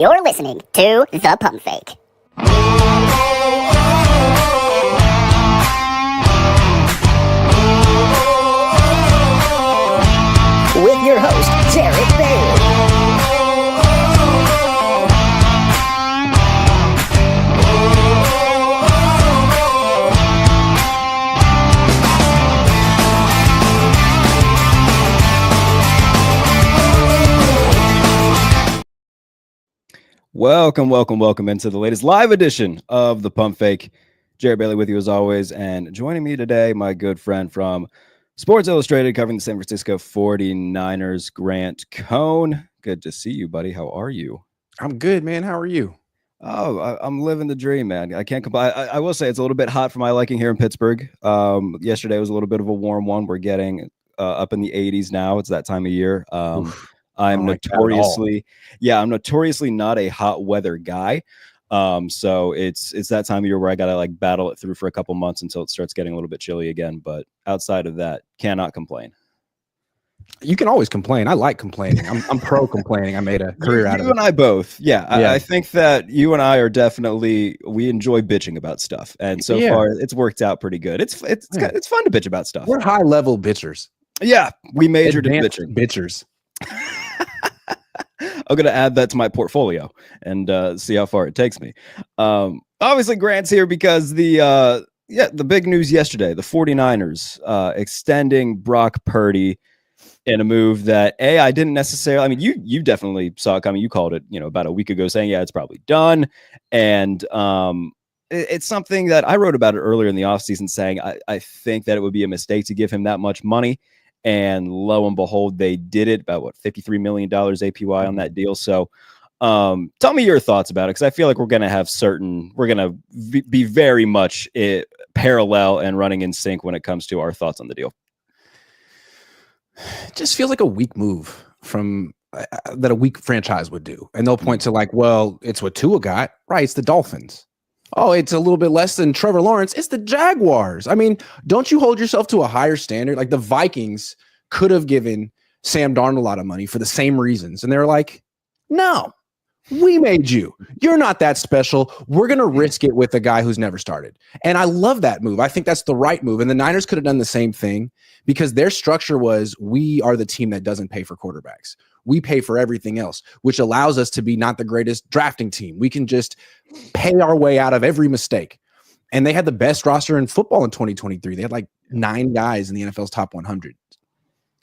You're listening to The Pump Fake. With your host, Jarrett Bailey. Welcome into the latest live edition of The Pump Fake. Jarrett Bailey with you as always, and joining me today, my good friend from Sports Illustrated covering the San Francisco 49ers, Grant Cohn. Good to see you, buddy. How are you? I'm good, man. How are you? Oh, I'm living the dream, man. I can't complain. I will say it's a little bit hot for my liking here in Pittsburgh. Yesterday was a little bit of a warm one. We're getting up in the 80s now. It's that time of year. I'm notoriously not a hot weather guy. So it's that time of year where I gotta like battle it through for a couple months until it starts getting a little bit chilly again. But outside of that, cannot complain. You can always complain. I like complaining. I'm pro complaining. I made a career out of it. You and I both. Yeah. I think that you and I are definitely, we enjoy bitching about stuff. And so far it's worked out pretty good. It's fun to bitch about stuff. We're high level bitchers. Yeah. We majored in Advanced bitching. Bitchers. I'm going to add that to my portfolio and see how far it takes me. Obviously, Grant's here because the big news yesterday, the 49ers extending Brock Purdy in a move that, I didn't necessarily, I mean, you definitely saw it coming. You called it, about a week ago saying, it's probably done. And it's something that I wrote about it earlier in the offseason saying, I think that it would be a mistake to give him that much money. And lo and behold, they did it, about $53 million APY on that deal. So tell me your thoughts about it, because I feel like we're going to be very much parallel and running in sync when it comes to our thoughts on the deal. It just feels like a weak move from that a weak franchise would do. And they'll point to like, well, it's what Tua got, right? It's the Dolphins. Oh, it's a little bit less than Trevor Lawrence. It's the Jaguars. I mean, don't you hold yourself to a higher standard? Like the Vikings could have given Sam Darnold a lot of money for the same reasons. And they're like, no, we made you. You're not that special. We're going to risk it with a guy who's never started. And I love that move. I think that's the right move. And the Niners could have done the same thing because their structure was, we are the team that doesn't pay for quarterbacks. We pay for everything else, which allows us to be not the greatest drafting team. We can just pay our way out of every mistake. And they had the best roster in football in 2023. They had like 9 guys in the NFL's top 100.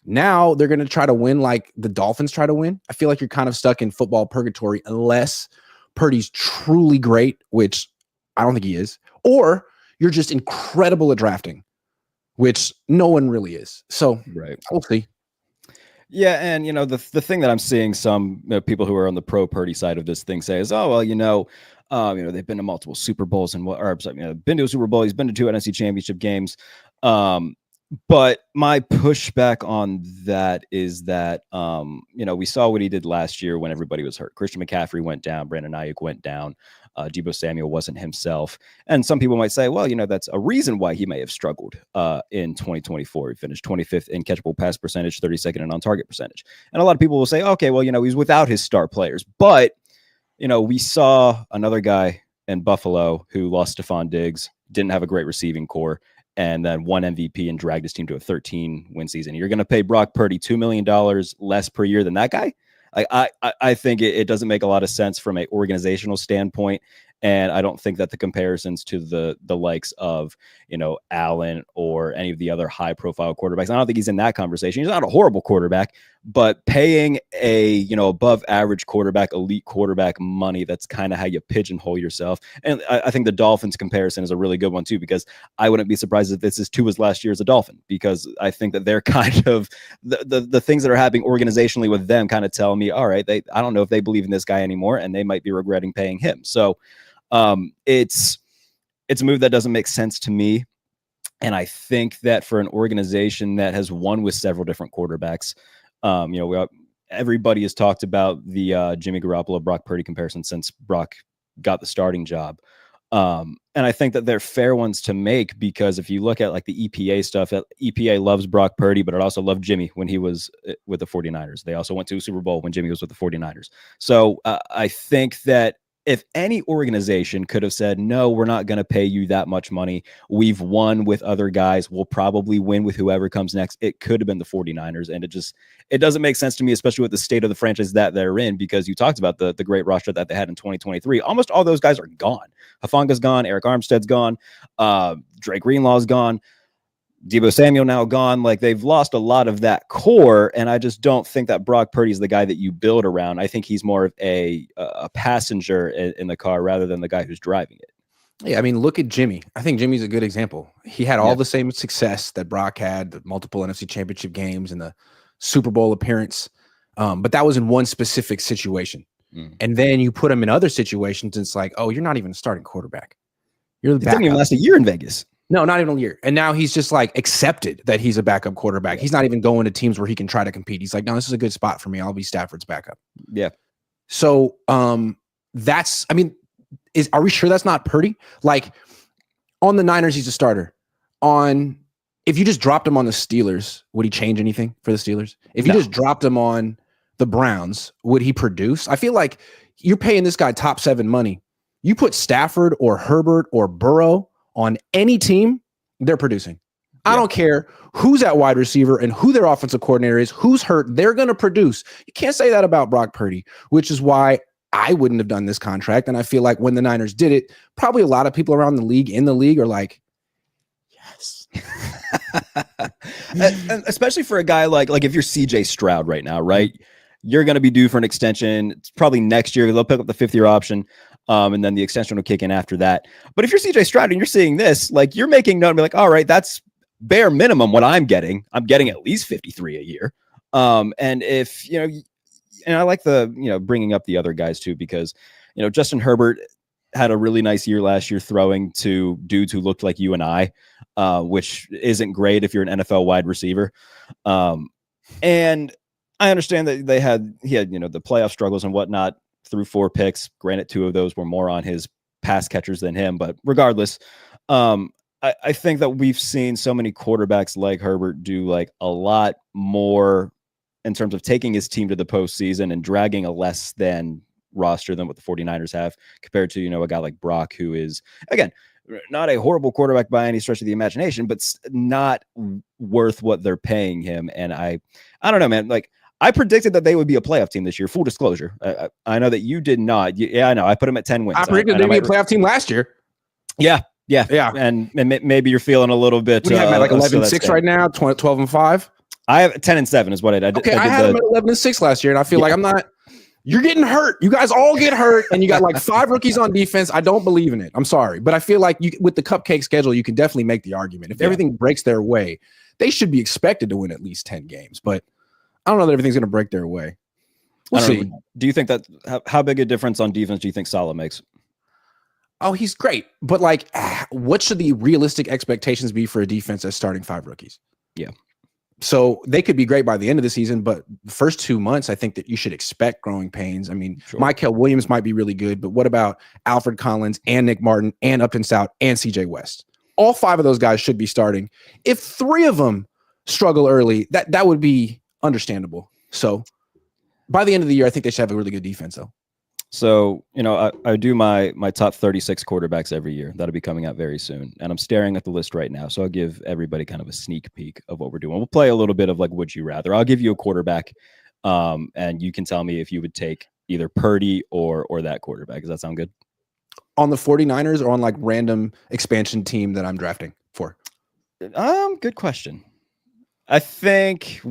Now they're going to try to win like the Dolphins try to win. I feel like you're kind of stuck in football purgatory unless Purdy's truly great, which I don't think he is, or you're just incredible at drafting, which no one really is. So we'll see. Yeah, and the thing that I'm seeing some people who are on the pro Purdy side of this thing say is, oh well, they've been to multiple Super Bowls and been to a Super Bowl. He's been to 2 NFC Championship games. But my pushback on that is that we saw what he did last year when everybody was hurt. Christian McCaffrey went down, Brandon Aiyuk went down. Deebo Samuel wasn't himself. And some people might say, well, that's a reason why he may have struggled in 2024. He finished 25th in catchable pass percentage, 32nd in on-target percentage. And a lot of people will say, okay, well, he's without his star players. But, we saw another guy in Buffalo who lost Stephon Diggs, didn't have a great receiving core, and then won MVP and dragged his team to a 13-win season. You're going to pay Brock Purdy $2 million less per year than that guy? I think it doesn't make a lot of sense from an organizational standpoint. And I don't think that the comparisons to the likes of, Allen or any of the other high profile quarterbacks, I don't think he's in that conversation. He's not a horrible quarterback, but paying a, above average quarterback, elite quarterback money, that's kind of how you pigeonhole yourself. And I think the Dolphins comparison is a really good one too, because I wouldn't be surprised if this is Tua's last year as a Dolphin, because I think that they're kind of the things that are happening organizationally with them kind of tell me, all right, I don't know if they believe in this guy anymore, and they might be regretting paying him. So it's a move that doesn't make sense to me. And I think that for an organization that has won with several different quarterbacks, everybody has talked about the Jimmy Garoppolo, Brock Purdy comparison since Brock got the starting job. And I think that they're fair ones to make, because if you look at like the EPA stuff, EPA loves Brock Purdy, but it also loved Jimmy when he was with the 49ers. They also went to a Super Bowl when Jimmy was with the 49ers. So I think that if any organization could have said, no, we're not going to pay you that much money, we've won with other guys, we'll probably win with whoever comes next, it could have been the 49ers. And it doesn't make sense to me, especially with the state of the franchise that they're in, because you talked about the great roster that they had in 2023. Almost all those guys are gone. Hafanga's gone, Eric Armstead's gone, Drake Greenlaw's gone, Deebo Samuel now gone. Like, they've lost a lot of that core, and I just don't think that Brock Purdy is the guy that you build around. I think he's more of a passenger in the car rather than the guy who's driving it. Yeah, I mean, look at Jimmy. I think Jimmy's a good example. He had all the same success that Brock had, the multiple NFC championship games and the Super Bowl appearance, but that was in one specific situation. And then you put him in other situations, and it's like, oh, you're not even a starting quarterback. You're the backup. It didn't even last a year in Vegas. No, not even a year. And now he's just like accepted that he's a backup quarterback. He's not even going to teams where he can try to compete. He's like, no, this is a good spot for me. I'll be Stafford's backup. Yeah. So are we sure that's not Purdy? Like, on the Niners, he's a starter. If you just dropped him on the Steelers, would he change anything for the Steelers? If you just dropped him on the Browns, would he produce? I feel like you're paying this guy top 7 money. You put Stafford or Herbert or Burrow on any team, they're producing. I don't care who's at wide receiver and who their offensive coordinator is, who's hurt, they're going to produce. You can't say that about Brock Purdy, which is why I wouldn't have done this contract. And I feel like when the Niners did it, probably a lot of people around the league, in the league, are like, yes. And especially for a guy like if you're CJ Stroud right now, right? You're going to be due for an extension. It's probably next year. They'll pick up the 5th-year option. And then the extension will kick in after that. But if you're CJ Stroud and you're seeing this, like, you're making note and be like, all right, that's bare minimum what I'm getting. I'm getting at least 53 a year. And if, and I like bringing up the other guys too, because, Justin Herbert had a really nice year last year throwing to dudes who looked like you and I, which isn't great if you're an NFL wide receiver. And I understand that he had, the playoff struggles and whatnot, through 4 picks. Granted, 2 of those were more on his pass catchers than him, but regardless, I think that we've seen so many quarterbacks like Herbert do like a lot more in terms of taking his team to the postseason and dragging a less than roster than what the 49ers have, compared to, a guy like Brock, who is, again, not a horrible quarterback by any stretch of the imagination, but not worth what they're paying him. And I don't know, man, like, I predicted that they would be a playoff team this year. Full disclosure. I know that you did not. Yeah, I know. I put them at 10 wins. I predicted they'd be a playoff team last year. Yeah. And maybe you're feeling a little bit. What do you have, like 11-6 right now? 12-5? I have 10-7 is what I did. Okay, I had them at 11-6 last year, and I feel like I'm not. You're getting hurt. You guys all get hurt, and you got like 5 rookies on defense. I don't believe in it. I'm sorry, but I feel like with the cupcake schedule, you can definitely make the argument. If everything breaks their way, they should be expected to win at least 10 games. But I don't know that everything's going to break their way. We'll see. Do you think that how big a difference on defense do you think Saleh makes? Oh, he's great. But like, what should the realistic expectations be for a defense that's starting 5 rookies? Yeah. So they could be great by the end of the season, but the first 2 months, I think that you should expect growing pains. I mean, sure. Michael Williams might be really good, but what about Alfred Collins and Nick Martin and Upton Stout and CJ West? All 5 of those guys should be starting. If 3 of them struggle early, that would be understandable. So by the end of the year, I think they should have a really good defense, though. So, I do my top 36 quarterbacks every year. That'll be coming out very soon. And I'm staring at the list right now. So I'll give everybody kind of a sneak peek of what we're doing. We'll play a little bit of like, would you rather? I'll give you a quarterback, and you can tell me if you would take either Purdy or that quarterback. Does that sound good? On the 49ers or on like random expansion team that I'm drafting for? Good question. I think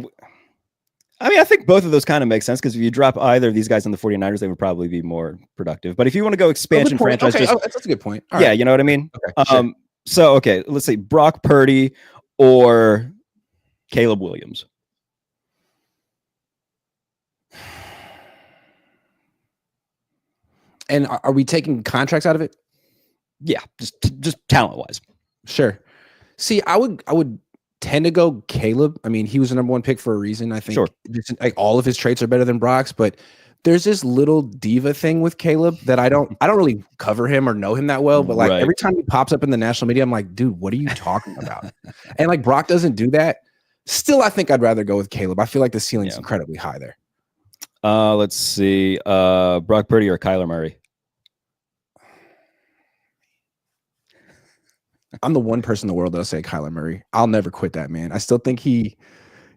both of those kind of make sense, because if you drop either of these guys in the 49ers, they would probably be more productive. But if you want to go expansion franchise, okay, that's a good point. All right. You know what I mean? Okay, sure. So, let's say Brock Purdy or Caleb Williams. And are we taking contracts out of it? Yeah, just talent-wise. Sure. See, I would tend to go Caleb. I mean, he was the number 1 pick for a reason. I think like all of his traits are better than Brock's, but there's this little diva thing with Caleb that I don't really cover him or know him that well, but like Right. every time he pops up in the national media, I'm like, dude, what are you talking about? And like Brock doesn't do that. Still, I think I'd rather go with Caleb. I feel like the ceiling's incredibly high there. Let's see. Brock Purdy or Kyler Murray? I'm the one person in the world that'll say Kyler Murray. I'll never quit that man. I still think he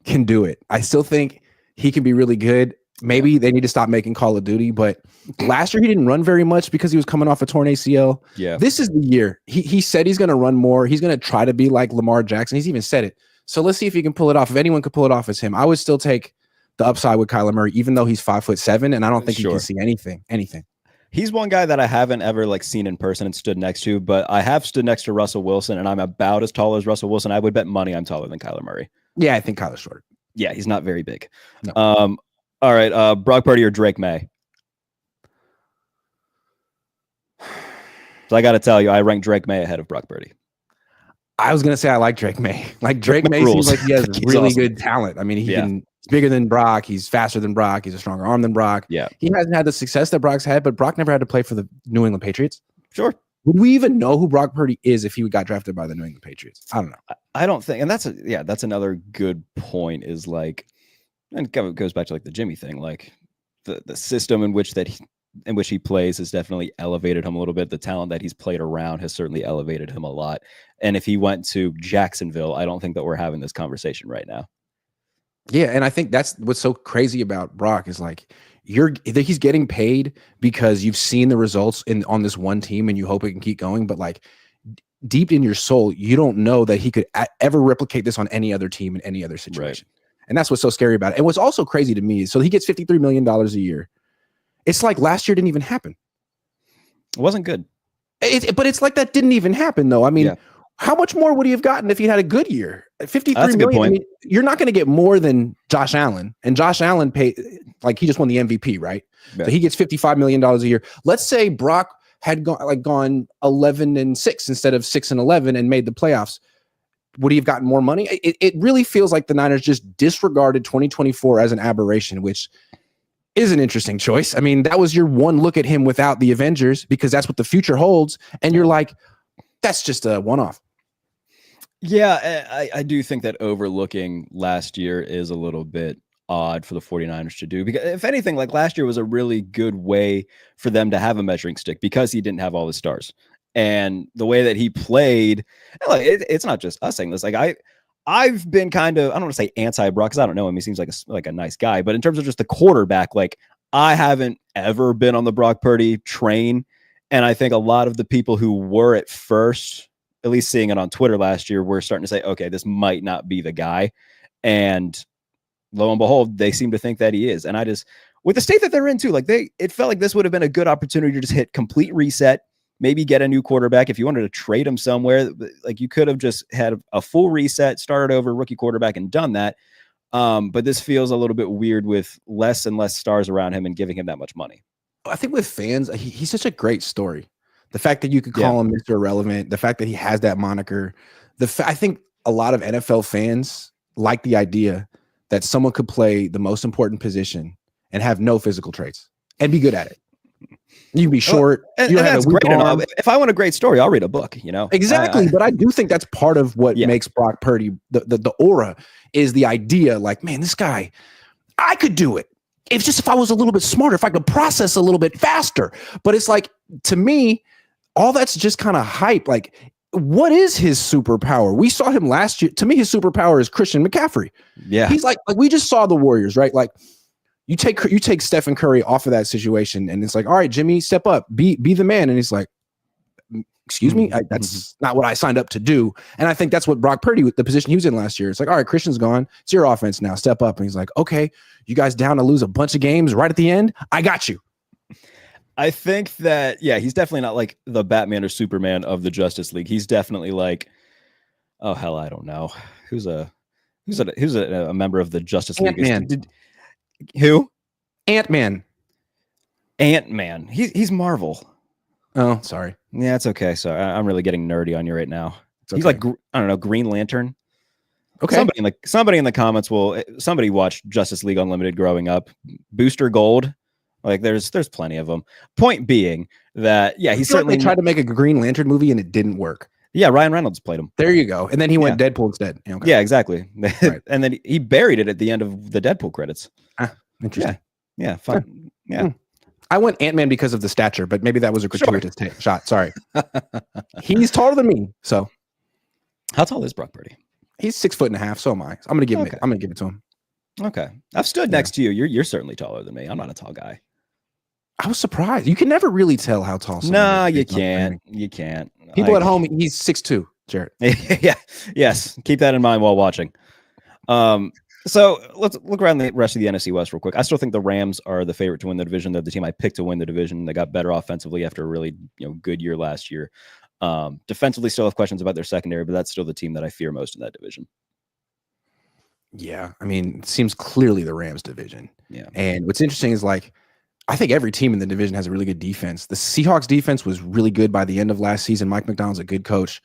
can do it. I still think he can be really good. Maybe they need to stop making Call of Duty, but last year he didn't run very much because he was coming off a torn ACL. Yeah. This is the year. He said he's going to run more. He's going to try to be like Lamar Jackson. He's even said it. So let's see if he can pull it off. If anyone could pull it off, it's him. I would still take the upside with Kyler Murray, even though he's 5'7", and I don't think he can see anything. He's one guy that I haven't ever like seen in person and stood next to, but I have stood next to Russell Wilson, and I'm about as tall as Russell Wilson. I would bet money I'm taller than Kyler Murray. Yeah, I think Kyler's shorter. Yeah, he's not very big. No. All right, Brock Purdy or Drake May? So I got to tell you, I rank Drake May ahead of Brock Purdy. I was going to say I like Drake May. Like Drake May seems like he has really good talent. I mean, he's bigger than Brock. He's faster than Brock. He's a stronger arm than Brock. Yeah. He hasn't had the success that Brock's had, but Brock never had to play for the New England Patriots. Sure. Would we even know who Brock Purdy is if he got drafted by the New England Patriots? I don't know. I don't think, and that's another good point is like, and it goes back to like the Jimmy thing, like the system in which he plays has definitely elevated him a little bit. The talent that he's played around has certainly elevated him a lot. And if he went to Jacksonville, I don't think that we're having this conversation right now. Yeah, and I think that's what's so crazy about Brock is like he's getting paid because you've seen the results on this one team and you hope it can keep going, but like deep in your soul, you don't know that he could ever replicate this on any other team in any other situation. Right. And that's what's so scary about it. And what's also crazy to me is, so he gets $53 million a year. It's like last year didn't even happen. It wasn't good. But it's like that didn't even happen, though. I mean, how much more would he have gotten if he had a good year? 53 million. I mean, you're not going to get more than Josh Allen. And Josh Allen paid, like, he just won the MVP, right? Yeah. So he gets $55 million a year. Let's say Brock had gone 11-6 instead of 6-11 and made the playoffs. Would he have gotten more money? It really feels like the Niners just disregarded 2024 as an aberration, which is an interesting choice. I mean, that was your one look at him without the Avengers because that's what the future holds. And you're like, that's just a one-off. Yeah, I do think that overlooking last year is a little bit odd for the 49ers to do, because if anything, like last year was a really good way for them to have a measuring stick because he didn't have all his stars. And the way that he played, like it's not just us saying this. Like I've been kind of, I don't want to say anti-Brock because I don't know him. He seems like a nice guy, but in terms of just the quarterback, like I haven't ever been on the Brock Purdy train. And I think a lot of the people who were at first, at least seeing it on Twitter last year, were starting to say, okay, this might not be the guy. And lo and behold, they seem to think that he is. And I just, with the state that they're in too, like it felt like this would have been a good opportunity to just hit complete reset. Maybe get a new quarterback. If you wanted to trade him somewhere, like you could have just had a full reset, started over rookie quarterback and done that. But this feels a little bit weird with less and less stars around him and giving him that much money. I think with fans, he's such a great story. The fact that you could call him Mr. Irrelevant, the fact that he has that moniker, I think a lot of NFL fans like the idea that someone could play the most important position and have no physical traits and be good at it. You can be short. And that's great enough. If I want a great story, I'll read a book, you know? Exactly. But I do think that's part of what makes Brock Purdy, the aura is the idea like, man, this guy, I could do it. It's just if I was a little bit smarter, if I could process a little bit faster. But it's like, to me, all that's just kind of hype. Like, what is his superpower? We saw him last year. To me, his superpower is Christian McCaffrey. Yeah. He's like we just saw the Warriors, right? Like, You take Stephen Curry off of that situation, and it's like, all right, Jimmy, step up, be the man. And he's like, excuse me, that's not what I signed up to do. And I think that's what Brock Purdy, the position he was in last year, it's like, all right, Christian's gone, it's your offense now, step up. And he's like, okay, you guys down to lose a bunch of games right at the end? I got you. I think that, he's definitely not like the Batman or Superman of the Justice League. He's definitely like, oh hell, I don't know, who's a member of the Justice League. Ant-Man. Who? Ant-Man. He's Marvel. Oh, sorry. Yeah, it's okay. So I'm really getting nerdy on you right now. He's like, I don't know, Green Lantern. Okay. Somebody in the comments somebody watched Justice League Unlimited growing up. Booster Gold. Like there's plenty of them. Point being that he's certainly they tried to make a Green Lantern movie and it didn't work. Yeah, Ryan Reynolds played him. There you go. And then he went Deadpool instead. Okay. Yeah, exactly. Right. And then he buried it at the end of the Deadpool credits. Interesting. Yeah, fun. Yeah. I went Ant-Man because of the stature, but maybe that was a gratuitous shot. Sorry. He's taller than me. So how tall is Brock Purdy? He's 6'1.5". So am I. I'm gonna give him I'm gonna give it to him. Okay. I've stood next to you. You're certainly taller than me. I'm not a tall guy. I was surprised. You can never really tell how tall someone No, is. you can't. You can't. People at home, he's 6'2", Jarrett. Yeah. Yes. Keep that in mind while watching. So let's look around the rest of the NFC West real quick. I still think the Rams are the favorite to win the division. They're the team I picked to win the division. They got better offensively after a really good year last year. Defensively, still have questions about their secondary, but that's still the team that I fear most in that division. Yeah, I mean, it seems clearly the Rams division. Yeah, and what's interesting is I think every team in the division has a really good defense. The Seahawks defense was really good by the end of last season. Mike McDonald's a good coach.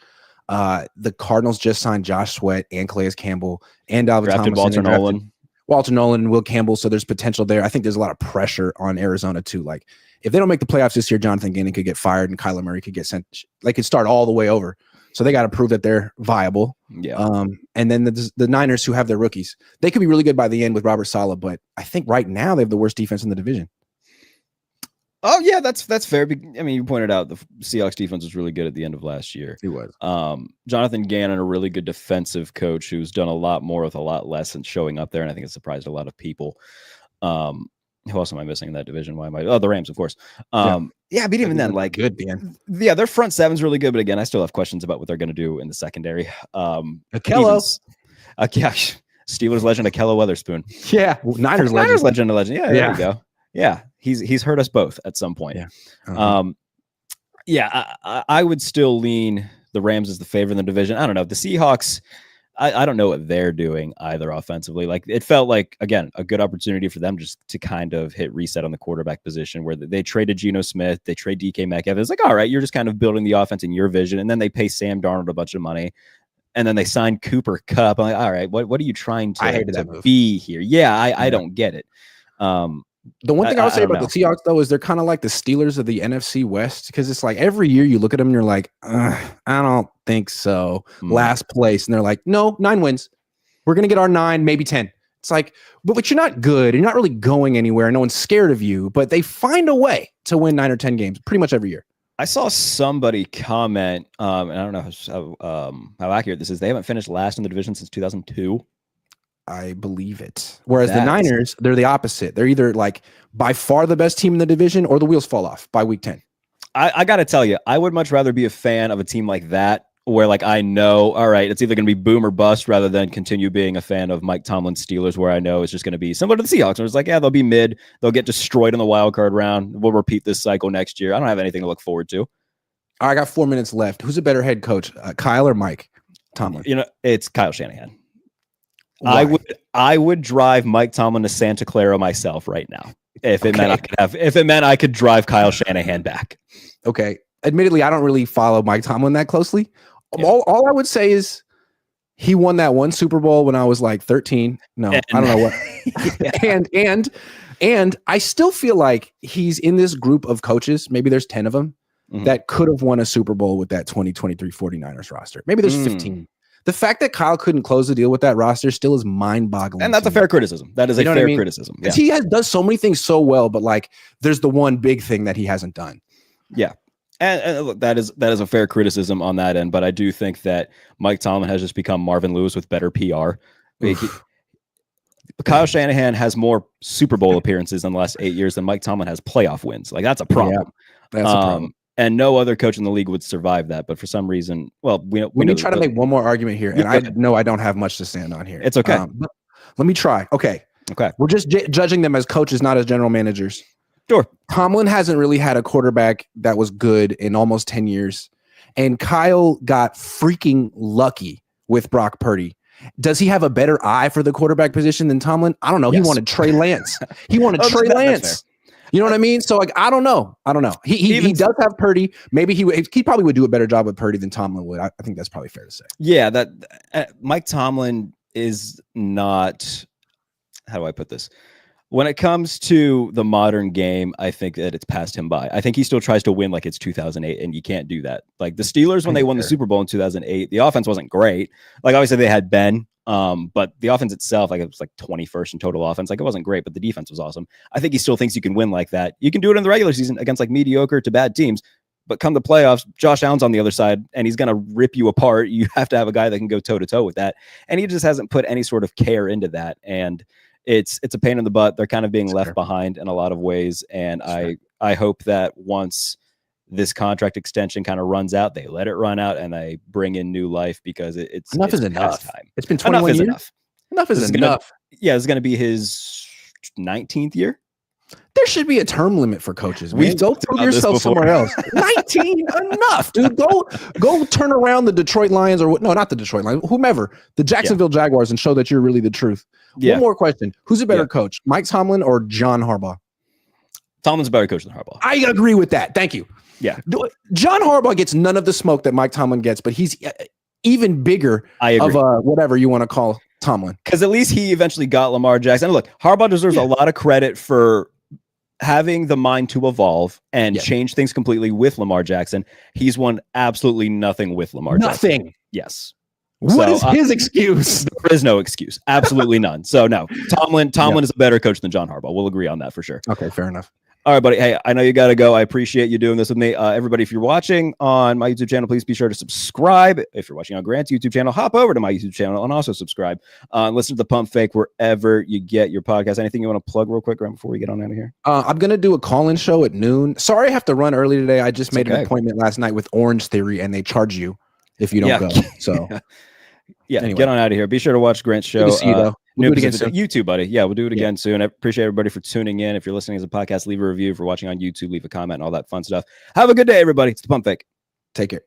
The Cardinals just signed Josh Sweat and Calais Campbell and Dalvin drafted Tomlinson. Walter Nolan and Will Campbell. So there's potential there. I think there's a lot of pressure on Arizona too. Like if they don't make the playoffs this year, Jonathan Gannon could get fired and Kyler Murray could get sent. They could start all the way over. So they got to prove that they're viable. Yeah. And then the Niners who have their rookies, they could be really good by the end with Robert Saleh. But I think right now they have the worst defense in the division. Oh yeah, that's fair. I mean, you pointed out the Seahawks defense was really good at the end of last year. He was. Jonathan Gannon, a really good defensive coach who's done a lot more with a lot less and showing up there, and I think it surprised a lot of people. Who else am I missing in that division? Why am I? Oh, the Rams, of course. But even then, good, man. Yeah, their front seven's really good, but again, I still have questions about what they're going to do in the secondary. Akello. Steelers legend Akello Weatherspoon. Yeah, Niners legend. Yeah, there we go. Yeah, he's hurt us both at some point. Yeah. I would still lean the Rams as the favorite in the division. I don't know. The Seahawks, I don't know what they're doing either offensively. Like it felt like, again, a good opportunity for them just to kind of hit reset on the quarterback position where they traded Geno Smith, they trade DK Metcalf. It's like, all right, you're just kind of building the offense in your vision. And then they pay Sam Darnold a bunch of money. And then they signed Cooper Kupp. I'm like, all right, what are you trying to be here? Yeah, I don't get it. The one thing I would say about the Seahawks, though, is they're kind of like the Steelers of the NFC West because it's like every year you look at them and you're like, I don't think so. Last place. And they're like, no, 9 wins. We're going to get our 9, maybe 10. It's like, but you're not good. You're not really going anywhere. No one's scared of you, but they find a way to win 9 or 10 games pretty much every year. I saw somebody comment, and I don't know how accurate this is. They haven't finished last in the division since 2002. I believe it. Whereas the Niners, they're the opposite. They're either like by far the best team in the division or the wheels fall off by week 10. I got to tell you, I would much rather be a fan of a team like that where like I know, all right, it's either going to be boom or bust rather than continue being a fan of Mike Tomlin's Steelers where I know it's just going to be similar to the Seahawks. Where it's like, yeah, they'll be mid. They'll get destroyed in the wild card round. We'll repeat this cycle next year. I don't have anything to look forward to. I got 4 minutes left. Who's a better head coach, Kyle or Mike Tomlin? It's Kyle Shanahan. Why? I would drive Mike Tomlin to Santa Clara myself right now if it meant I could drive Kyle Shanahan back. Okay. Admittedly, I don't really follow Mike Tomlin that closely. Yeah. All I would say is he won that one Super Bowl when I was like 13. No, I don't know what. Yeah. And I still feel like he's in this group of coaches. Maybe there's 10 of them that could have won a Super Bowl with that 2023 49ers roster. Maybe there's 15. The fact that Kyle couldn't close the deal with that roster still is mind-boggling. And that's a fair criticism. That is a fair criticism. Yeah. He does so many things so well, but like there's the one big thing that he hasn't done. Yeah. And look, that is a fair criticism on that end, but I do think that Mike Tomlin has just become Marvin Lewis with better PR. Kyle Shanahan has more Super Bowl appearances in the last 8 years than Mike Tomlin has playoff wins. Like that's a problem. Yeah, that's a problem. And no other coach in the league would survive that. But for some reason, well, we let me try to make one more argument here. And I know I don't have much to stand on here. It's okay. Let me try. Okay. We're just judging them as coaches, not as general managers. Sure. Tomlin hasn't really had a quarterback that was good in almost 10 years. And Kyle got freaking lucky with Brock Purdy. Does he have a better eye for the quarterback position than Tomlin? I don't know. Yes. He wanted Trey Lance. Trey Lance. You know what I mean? So like, I don't know. He does have Purdy. Maybe he probably would do a better job with Purdy than Tomlin would. I think that's probably fair to say. Yeah, that Mike Tomlin is not. How do I put this? When it comes to the modern game, I think that it's passed him by. I think he still tries to win like it's 2008, and you can't do that. Like the Steelers, when they won the Super Bowl in 2008, the offense wasn't great. Like obviously they had Ben, but the offense itself, like it was like 21st in total offense. Like it wasn't great, but the defense was awesome. I think he still thinks you can win like that. You can do it in the regular season against like mediocre to bad teams, but come the playoffs, Josh Allen's on the other side, and he's going to rip you apart. You have to have a guy that can go toe to toe with that, and he just hasn't put any sort of care into that. And it's a pain in the butt. They're kind of being left behind in a lot of ways. And I hope that once this contract extension kind of runs out, they let it run out and they bring in new life, because it's enough is enough. Time. It's been 21 years. Enough is enough. It's going to be his 19th year. There should be a term limit for coaches. We go prove yourself somewhere else. 19, enough, dude. Go turn around the Detroit Lions, or no, not the Detroit Lions, whomever, the Jacksonville Jaguars, and show that you're really the truth. One more question: who's a better coach, Mike Tomlin or John Harbaugh? Tomlin's a better coach than Harbaugh. I agree with that. Thank you. Yeah, John Harbaugh gets none of the smoke that Mike Tomlin gets, but he's even bigger of whatever you want to call Tomlin. Because at least he eventually got Lamar Jackson. And look, Harbaugh deserves a lot of credit for having the mind to evolve and change things completely with Lamar Jackson. He's won absolutely nothing with Lamar Jackson. Nothing. Yes. What is his excuse? There is no excuse. Absolutely none. So no, Tomlin is a better coach than John Harbaugh. We'll agree on that for sure. Okay, fair enough. All right, buddy. Hey, I know you got to go. I appreciate you doing this with me. Everybody, if you're watching on my YouTube channel, please be sure to subscribe. If you're watching on Grant's YouTube channel, hop over to my YouTube channel and also subscribe. Listen to the Pump Fake wherever you get your podcast. Anything you want to plug real quick, Grant, before we get on out of here? I'm going to do a call-in show at noon. Sorry I have to run early today. I just made an appointment last night with Orange Theory, and they charge you if you don't go. So, anyway. Get on out of here. Be sure to watch Grant's show. Good to see you, though. We'll do it again soon. YouTube, buddy. Yeah, we'll do it again soon. I appreciate everybody for tuning in. If you're listening as a podcast, leave a review. If you're watching on YouTube, leave a comment and all that fun stuff. Have a good day, everybody. It's the Pump Fake. Take care.